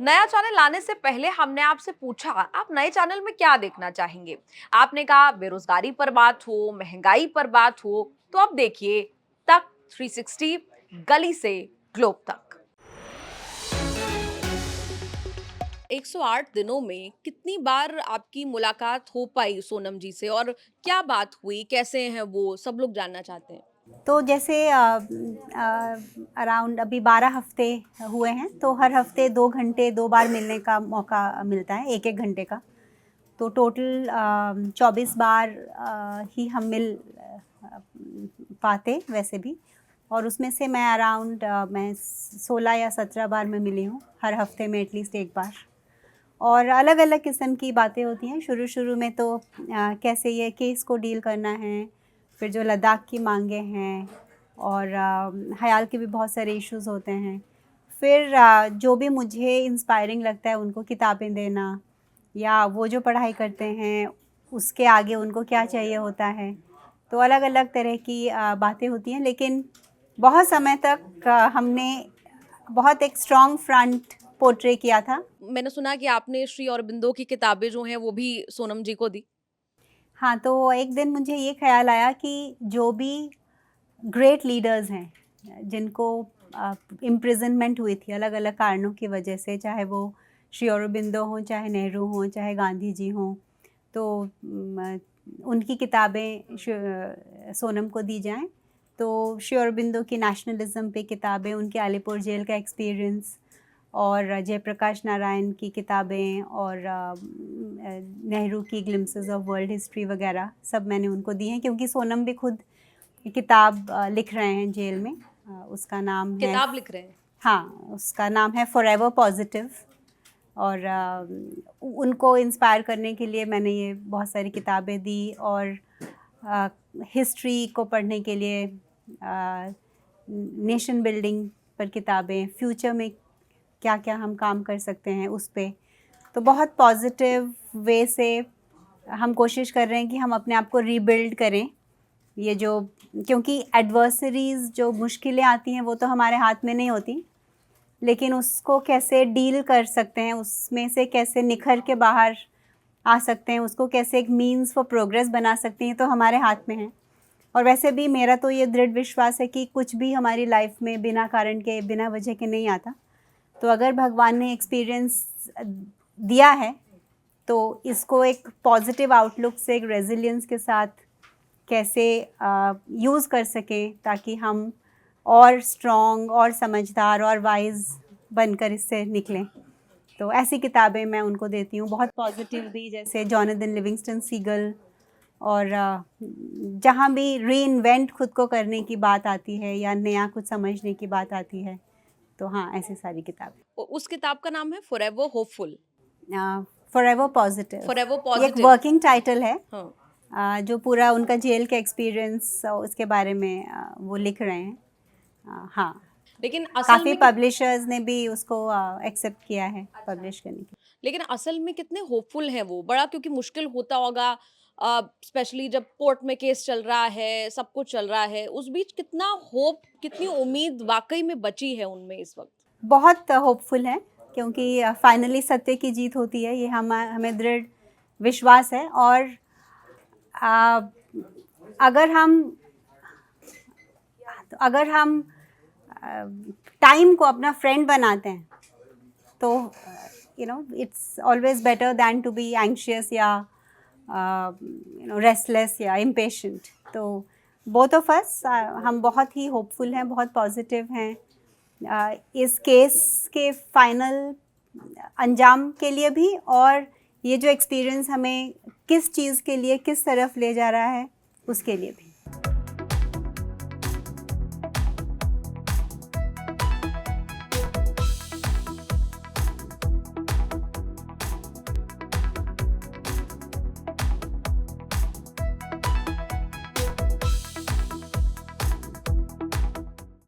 नया चैनल लाने से पहले हमने आपसे पूछा आप नए चैनल में क्या देखना चाहेंगे। आपने कहा बेरोजगारी पर बात हो, महंगाई पर बात हो, तो अब देखिए तक 360, गली से ग्लोब तक। 108 दिनों में कितनी बार आपकी मुलाकात हो पाई सोनम जी से और क्या बात हुई, कैसे हैं वो, सब लोग जानना चाहते हैं। तो जैसे अराउंड अभी 12 हफ्ते हुए हैं, तो हर हफ्ते 2 घंटे 2 बार मिलने का मौका मिलता है, 1-1 घंटे का। तो टोटल 24 बार ही हम मिल अ, पाते वैसे भी। और उसमें से मैं अराउंड मैं 16 या 17 बार मैं मिली हूँ, हर हफ्ते में एटलीस्ट एक बार। और अलग अलग किस्म की बातें होती हैं। शुरू शुरू में तो कैसे ये केस को डील करना है, फिर जो लद्दाख की मांगे हैं, और हयाल के भी बहुत सारे इश्यूज़ होते हैं। फिर जो भी मुझे इंस्पायरिंग लगता है उनको किताबें देना, या वो जो पढ़ाई करते हैं उसके आगे उनको क्या चाहिए होता है। तो अलग अलग तरह की बातें होती हैं, लेकिन बहुत समय तक हमने बहुत एक स्ट्रॉन्ग फ्रंट पोर्ट्रे किया था। मैंने सुना कि आपने श्री अरबिंदो की किताबें जो हैं वो भी सोनम जी को दी। हाँ, तो एक दिन मुझे ये ख़्याल आया कि जो भी ग्रेट लीडर्स हैं, जिनको इम्प्रिजनमेंट हुई थी अलग-अलग कारणों की वजह से, चाहे वो श्री अरबिंदो हों, चाहे नेहरू हों, चाहे गांधी जी हों, तो उनकी किताबें सोनम को दी जाएँ। तो श्री अरबिंदो की नेशनलिज़्म पे किताबें, उनके अलीपुर जेल का एक्सपीरियंस, और जयप्रकाश नारायण की किताबें, और नेहरू की ग्लिम्पसेस ऑफ वर्ल्ड हिस्ट्री वगैरह सब मैंने उनको दी हैं, क्योंकि सोनम भी खुद किताब लिख रहे हैं जेल में। उसका नाम है, किताब लिख रहे हैं। हाँ, उसका नाम है फॉरएवर पॉजिटिव। और उनको इंस्पायर करने के लिए मैंने ये बहुत सारी किताबें दी, और हिस्ट्री को पढ़ने के लिए नेशन बिल्डिंग पर किताबें, फ्यूचर में क्या क्या हम काम कर सकते हैं उस पे। तो बहुत पॉजिटिव वे से हम कोशिश कर रहे हैं कि हम अपने आप को रीबिल्ड करें। ये जो, क्योंकि एडवर्सरीज़ जो मुश्किलें आती हैं वो तो हमारे हाथ में नहीं होती, लेकिन उसको कैसे डील कर सकते हैं, उसमें से कैसे निखर के बाहर आ सकते हैं, उसको कैसे एक मीन्स फॉर प्रोग्रेस बना सकते हैं, तो हमारे हाथ में है। और वैसे भी मेरा तो ये दृढ़ विश्वास है कि कुछ भी हमारी लाइफ में बिना कारण के, बिना वजह के नहीं आता। तो अगर भगवान ने एक्सपीरियंस दिया है, तो इसको एक पॉजिटिव आउटलुक से, एक रेजिलियंस के साथ कैसे यूज़ कर सकें, ताकि हम और स्ट्रॉन्ग और समझदार और वाइज बनकर इससे निकलें। तो ऐसी किताबें मैं उनको देती हूँ, बहुत पॉजिटिव भी, जैसे जॉनथन लिविंगस्टन सीगल। और जहाँ भी रीइन्वेंट खुद को करने की बात आती है, या नया कुछ समझने की बात आती है, तो हाँ, ऐसी सारी किताबें। उस किताब का नाम है forever hopeful. Forever positive, forever ये एक पॉजिटिव। वर्किंग टाइटल है। हाँ। जो पूरा उनका जेल का एक्सपीरियंस, उसके बारे में वो लिख रहे हैं। हाँ, लेकिन असल काफ़ी में पब्लिशर्स ने भी उसको एक्सेप्ट किया है पब्लिश करने के। लेकिन असल में कितने होपफुल हैं वो, बड़ा क्योंकि मुश्किल होता होगा, स्पेशली जब कोर्ट में केस चल रहा है, सब कुछ चल रहा है, उस बीच कितना होप, कितनी उम्मीद वाकई में बची है उनमें इस वक्त। बहुत होपफुल है, क्योंकि फाइनली सत्य की जीत होती है, ये हमें दृढ़ विश्वास है। और आ, अगर हम अगर हम टाइम को अपना फ्रेंड बनाते हैं, तो it's always better than to be anxious, या रेस्टलेस, या इम्पेशेंट। तो बोथ ऑफ अस, हम बहुत ही होपफुल हैं, बहुत पॉजिटिव हैं इस केस के फाइनल अंजाम के लिए भी, और ये जो एक्सपीरियंस हमें किस चीज़ के लिए, किस तरफ ले जा रहा है, उसके लिए भी।